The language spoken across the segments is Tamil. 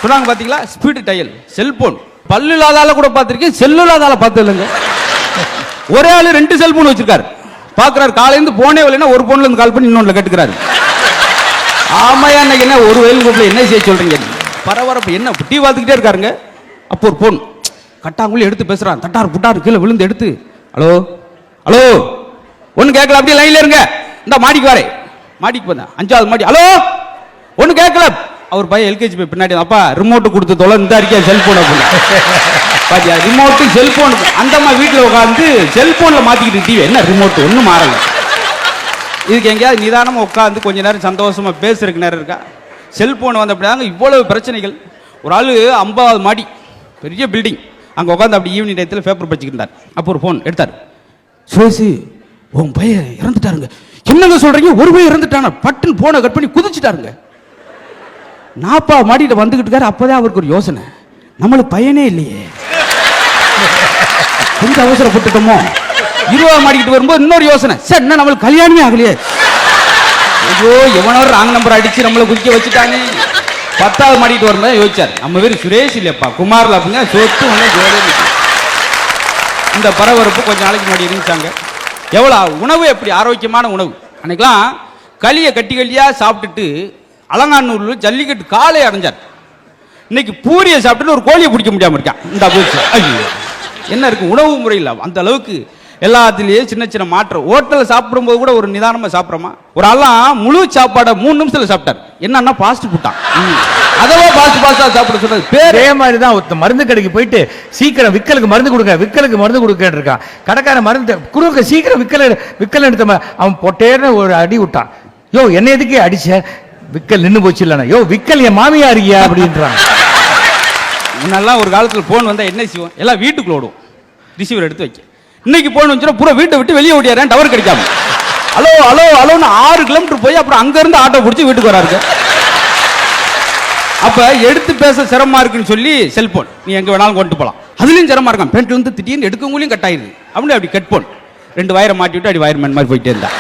சொன்னாங்க பாத்தீங்களா, ஸ்பீடு டயல், செல்போன். பல்லு இல்லாதால கூட பார்த்திருக்கேன், செல்லு இல்லாதால பார்த்தது இல்லைங்க. ஒரே ஆளு 2 செல்போன் வச்சிருக்காரு. பாக்குறாரு, காலையில போனே வரலைன்னா ஒரு போன்ல இருந்து கால் பண்ணி இன்னொன்னு கட்டுக்கிறாரு. ஆமாயா, இன்னைக்கு என்ன ஒரு வயல் கூப்பிட என்ன செய்ய சொல்றீங்க? பரபரப்பு என்ன டீ பார்த்துக்கிட்டே இருக்காருங்க. அப்போ ஒரு போன் கட்டாங்குள்ளி எடுத்து பேசுறான். தட்டார் புட்டார் கீழே விழுந்து எடுத்து, ஹலோ ஹலோ, ஒன்னு கேட்கல, அப்படியே லைன்ல இருங்க, இந்த மாடிக்கு வரேன். மாடிக்கு வந்தேன், 5வது மாடி. ஹலோ, ஒன்னு கேட்கல. அவர் பையன் எல்கேஜி போய் பின்னாடி, அப்பா ரிமோட் கொடுத்து தொலை, இந்த அறிக்கை செல்போன் பாத்தியா, ரிமோட்டு செல்போன். அந்த அம்மா வீட்டில் உட்காந்து செல்போன்ல மாத்திக்கிட்டு டிவி, என்ன ரிமோட் ஒன்றும் மாறல. இதுக்கு எங்கேயாவது நிதானமா உட்காந்து கொஞ்ச நேரம் சந்தோஷமா பேசுறதுக்கு நேரம் இருக்கா? செல்போன் வந்த அப்படிதாங்க இவ்வளவு பிரச்சனைகள். ஒரு ஆளு 50வது மாடி பெரிய பில்டிங், அங்க உட்காந்து அப்படி ஈவினிங் டயத்தில் பேப்பர் படிச்சுக்கிட்டு இருந்தார். அப்போ ஒரு போன் எடுத்தார். சுரேஷ், உன் பையன் இறந்துட்டாருங்க. என்னங்க சொல்றீங்க? ஒரு பையன் இறந்துட்டான? பட்டுன்னு போனை கட் பண்ணி குதிச்சுட்டாருங்க. 40 மாடியில வந்துகிட்டு இருக்காரு. அப்பதான் அவருக்கு ஒரு யோசனை, நம்மளுக்கு பையனே இல்லையே, கொஞ்சம் அவசரப்பட்டுட்டோமோ. 20 மாடிக்கிட்டு வரும்போது இன்னொரு யோசனை, சார் என்ன நம்மளுக்கு கல்யாணமே ஆகலையே, ஐயோ எவனோ ராங் நம்பர் அடிச்சு நம்மளை குதிக்க வச்சுட்டானே. 10வது மாடிக்கிட்டு வரும்போது யோசிச்சார், நம்ம பேர் சுரேஷ் இல்லையப்பா, குமார்ல அப்படிங்க சொத்து ஒன்று ஜோடி. இந்த பரபரப்பு கொஞ்ச நாளைக்கு முன்னாடி இருந்துச்சாங்க. எவ்வளவு உணவு, எப்படி ஆரோக்கியமான உணவு. அன்னைக்கெல்லாம் களியை கட்டி களியா சாப்பிட்டுட்டு அலங்காநல்லூர்ல ஜல்லிக்கட்டு காலை அடைஞ்சார். இன்னைக்கு பூரியை சாப்பிட்டு ஒரு கோழியை பிடிக்க முடியாம இருக்கான். இந்த போச்சு, என்ன இருக்கு உணவு முறையில் அந்த அளவுக்கு எல்லாத்துலயும் சின்ன சின்ன மாற்றம். ஹோட்டலில் சாப்பிடும்போது கூட ஒரு நிதானமா சாப்பிட்றோமா? ஒரு ஆள்லாம் முழு சாப்பாடை 3 நிமிஷத்துல சாப்பிட்டார். என்னன்னா பாஸ்ட் ஃபுட்டான், அதவா பாஸ்டா சாப்பிட சொன்னது. பேரே மாதிரி தான் ஒருத்த மருந்து கடைக்கு போயிட்டு சீக்கிரம் விக்கலுக்கு மருந்து கொடுங்க, விக்கலுக்கு மருந்து கொடுக்க இருக்கான். கடைக்கார மருந்து கொடுக்க சீக்கிரம் விக்கல் எடுத்த அவன் பொட்டேன்னு ஒரு அடி விட்டான். யோ என்ன எதுக்கு அடிச்ச? விக்கல் நின்று போச்சு இல்லைன்னா. யோ விக்கல் என் மாமியா இருக்கியா அப்படின்றான். முன்னெல்லாம் ஒரு காலத்தில் போன் வந்தா என்ன செய்வோம், எல்லாம் வீட்டுக்குள்ள ஓடும் ரிசீவர் எடுத்து வைக்க. இன்னைக்கு போன் வந்துச்சுன்னா பூரா வீட்டை விட்டு வெளியே ஓடியாரன், டவர் கிடைக்காம. ஹலோ ஹலோ ஹலோன்னு 6 கிலோமீட்டர் போய் அப்புறம் அங்க இருந்து ஆட்டோ பிடிச்சி வீட்டுக்கு வராரு. அப்ப எடுத்து பேச சிரமமா இருக்குன்னு சொல்லி செல்போன் நீ எங்க வேணாலும் கொண்டு போலாம். அதுலயும் சிரமமா இருக்கான். பேண்ட்ல இருந்து திடீர்னு எடுக்கவங்களையும் கட் ஆயிருது. அப்படி கட் போன் 2 வயரை மாட்டி விட்டு அடி வயர்மேன் மாதிரி போயிட்டே இருந்தா.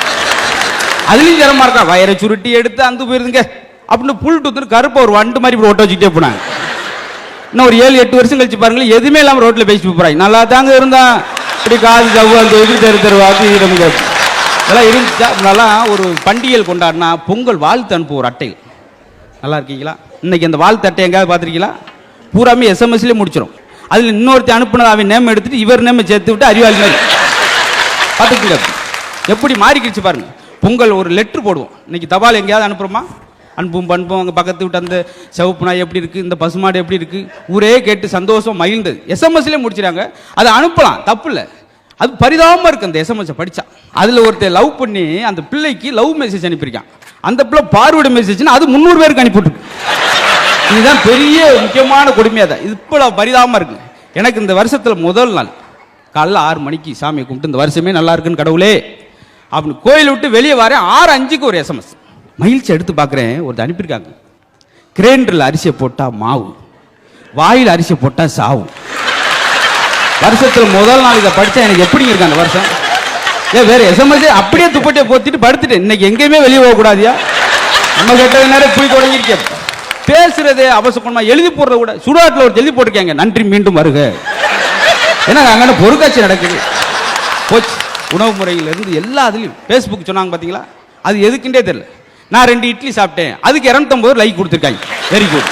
அதுலயும் சிரமமா இருக்கா. வயரை சுருட்டி எடுத்து அந்த போயிருந்துங்க அப்படின்னு புல் டூத்து கருப்ப ஒரு வண்டு மாதிரி இப்படி ஓட்ட வச்சுக்கிட்டே போனாங்க. இன்னும் ஒரு 7-8 வருஷம் கழிச்சு பாருங்களேன், எதுவுமே இல்லாம ரோட்ல பேசிட்டு போறாங்க. நல்லா தாங்க இருந்தா இப்படி காது ஜவ்வால் தெருவாக்கு இதெல்லாம் இருந்துச்சா. நல்லா ஒரு பண்டிகைகள் கொண்டாடினா பொங்கல் வாழ்த்து அனுப்பு ஒரு அட்டையில். நல்லா இருக்கீங்களா? இன்னைக்கு அந்த வாழ்த்து அட்டை எங்காவது பார்த்துருக்கீங்களா? பூராமே எஸ்எம்எஸ்லேயே முடிச்சிடும். அதில் இன்னொருத்தி அனுப்புனது அவன் நேம் எடுத்துட்டு இவர் நேம் சேர்த்து விட்டு அறிவாளி மாதிரி பார்த்துக்கீங்க. எப்படி மாறிக்கிடுச்சு பாருங்க. பொங்கல் ஒரு லெட்ரு போடுவோம். இன்னைக்கு தபால் எங்கேயாவது அனுப்புறோமா? அனுப்பும் பண்போம். அங்கே பக்கத்து விட்டு அந்த சிவப்பு நாய் எப்படி இருக்கு, இந்த பசுமாடு எப்படி இருக்கு, ஊரே கேட்டு சந்தோஷம் மகிழ்ந்தது. எஸ்எம்எஸ்லேயே முடிச்சிடாங்க. அதை அனுப்பலாம், தப்பு இல்லை. அது பரிதாபமா இருக்கு. அந்த எஸ்எம்எஸ் படிச்சா அதுல ஒருத்தர் லவ் பண்ணி அந்த பிள்ளைக்கு லவ் மெசேஜ் அனுப்பியிருக்கான். அந்த பிள்ளை பார்வர்டு மெசேஜ் அது 300 பேருக்கு அனுப்பிவிட்டு. இதுதான் பெரிய முக்கியமான கொடுமையா தான். இது இப்போ பரிதாபமா இருக்கு. எனக்கு இந்த வருஷத்துல முதல் நாள் காலைல 6 மணிக்கு சாமியை கும்பிட்டு இந்த வருஷமே நல்லா இருக்குன்னு கடவுளே அப்படின்னு கோயில் விட்டு வெளியே வரேன். 6:05 ஒரு எஸ்எம்எஸ். மகிழ்ச்சி எடுத்து பார்க்குறேன். ஒரு அனுப்பியிருக்காங்க, கிரைண்டரில் அரிசியை போட்டா மாவு, வாயில் அரிசியை போட்டா சாவு. வருஷத்துல முதல் நாள் இதை படிச்சா எனக்கு எப்படி இருக்கு அந்த வருஷம்? வேற எஸ்எம்எஸ் அப்படியே துப்பட்டியை போத்திட்டு படுத்துட்டேன். இன்னைக்கு எங்கேயுமே வெளியே போகக்கூடாதியா? நம்ம கேட்டது நேரம் இப்படி தொடங்கிருக்கேன். பேசுறதே அவசரமா எழுதி போடுறத கூட சுடுகாட்டில் ஒரு எழுதி போட்டிருக்காங்க, நன்றி மீண்டும் வருக. ஏன்னா அங்கே பொருட்காட்சி நடக்குது. போச்சு. உணவு முறையிலிருந்து எல்லா அதுலையும் ஃபேஸ்புக் சொன்னாங்க பார்த்தீங்களா? அது எதுக்குன்றே தெரியல. நான் 2 இட்லி சாப்பிட்டேன், அதுக்கு 250 லைக் கொடுத்துருக்காங்க. Very good.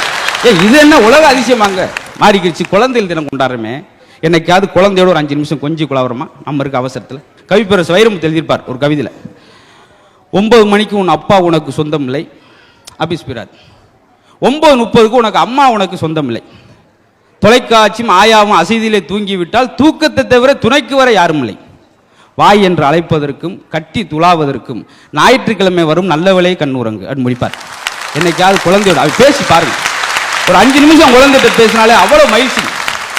இது என்ன உலக அதிசயமாங்க மாறிக்கிடுச்சு. குழந்தைகள் தினம் கொண்டாடுறமே, என்னைக்காவது குழந்தையோட ஒரு 5 நிமிஷம் கொஞ்சம் குழாவரமா நம்ம இருக்க அவசரத்தில். கவிப்பேரசு வைரமுத்து எழுதியிருப்பார் ஒரு கவிதையில், 9 மணிக்கு உன் அப்பா உனக்கு சொந்தம் இல்லை ஆபீஸ் போயிடாது, 9:30 உனக்கு அம்மா உனக்கு சொந்தம் இல்லை, தொலைக்காட்சியும் ஆயாவும் அசைதியிலே தூங்கிவிட்டால் தூக்கத்தை தவிர துணைக்கு வர யாரும் இல்லை, வாய் என்று அழைப்பதற்கும் கட்டி துளாவதற்கும் ஞாயிற்றுக்கிழமை வரும் நல்ல விலை கண்ணுறங்கு அப்படின்னு முடிப்பார். என்னைக்காவது குழந்தையோட அவர் பேசி பாருங்க. ஒரு 5 நிமிஷம் குழந்தைகிட்ட பேசினாலே அவ்வளோ மகிழ்ச்சி.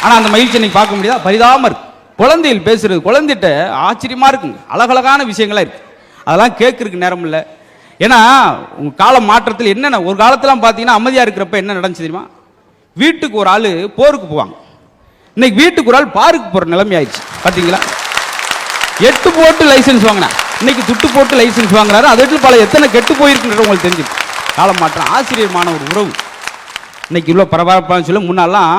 ஆனால் அந்த மகிழ்ச்சி இன்னைக்கு பார்க்க முடியாதா? பரிதாபமாக இருக்கு. குழந்தைகள் பேசுறது குழந்தைகிட்ட ஆச்சரியமா இருக்குங்க. அழகழகான விஷயங்களா இருக்கு. அதெல்லாம் கேட்கறதுக்கு நேரம் இல்லை. ஏன்னா உங்க கால மாற்றத்தில் என்னென்ன ஒரு காலத்திலாம் பார்த்தீங்கன்னா அமைதியாக இருக்கிறப்ப என்ன நடந்துச்சு தெரியுமா? வீட்டுக்கு ஒரு ஆள் போருக்கு போவாங்க. இன்னைக்கு வீட்டுக்கு ஒரு ஆள் பாருக்கு போகிற நிலைமை ஆயிடுச்சு. பார்த்தீங்களா? 8 போட்டு லைசன்ஸ் வாங்கினா இன்னைக்கு துட்டு போட்டு லைசன்ஸ் வாங்குறாரு. அது பல எத்தனை கெட்டு போயிருக்குன்றது உங்களுக்கு தெரிஞ்சு. காலம் மாற்றம். ஆசிரியர் மாணவர் உறவு இன்னைக்கு இவ்வளோ பரபரப்பான்னு சொல்லி முன்னாலாம்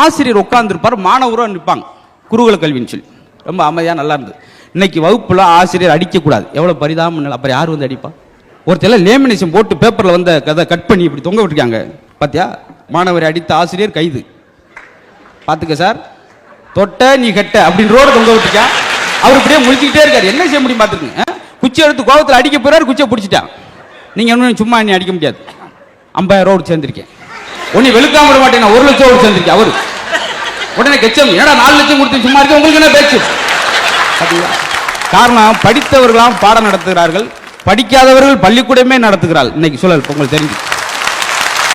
ஆசிரியர் உட்காந்துருப்பார், மாணவரும் நிற்பாங்க, குருகுல கல்வின்னு சொல்லி ரொம்ப அமைதியாக நல்லா இருந்தது. இன்னைக்கு வகுப்புல ஆசிரியர் அடிக்கக்கூடாது, எவ்வளோ பரிதாபம். அப்புறம் யார் வந்து அடிப்பா? ஒருத்தர் லேமினேஷன் போட்டு பேப்பரில் வந்த கதை கட் பண்ணி இப்படி தொங்க விட்டுருக்காங்க பார்த்தியா? மாணவரை அடித்த ஆசிரியர் கைது. பார்த்துக்க சார், தொட்ட நீ கட்ட அப்படின்னு ரோடு தொங்க விட்டுருக்கா. அவர் இப்படியே முடிச்சுக்கிட்டே இருக்காரு, என்ன செய்ய முடியும் பார்த்துருங்க. குச்சி எடுத்து கோபத்தில் அடிக்க போறாரு, குச்சியை பிடிச்சிட்டான். நீங்கள் இன்னும் சும்மா நீ அடிக்க முடியாது, 50,000 ரோடு சேர்ந்திருக்கேன், ஒன்னு வெளுக்காம விட மாட்டேன், 1 லட்சம் ரோடு சேர்ந்திருக்கேன். அவரு உடனே கெச்சம், ஏன்னா 4 லட்சம் கொடுத்து சும்மா இருக்க, உங்களுக்கு என்ன பேச்சு? காரணம், படித்தவர்களாம் பாடம் நடத்துகிறார்கள், படிக்காதவர்கள் பள்ளிக்கூடமே நடத்துகிறார்கள். இன்னைக்கு சூழல் உங்களுக்கு தெரிஞ்சு.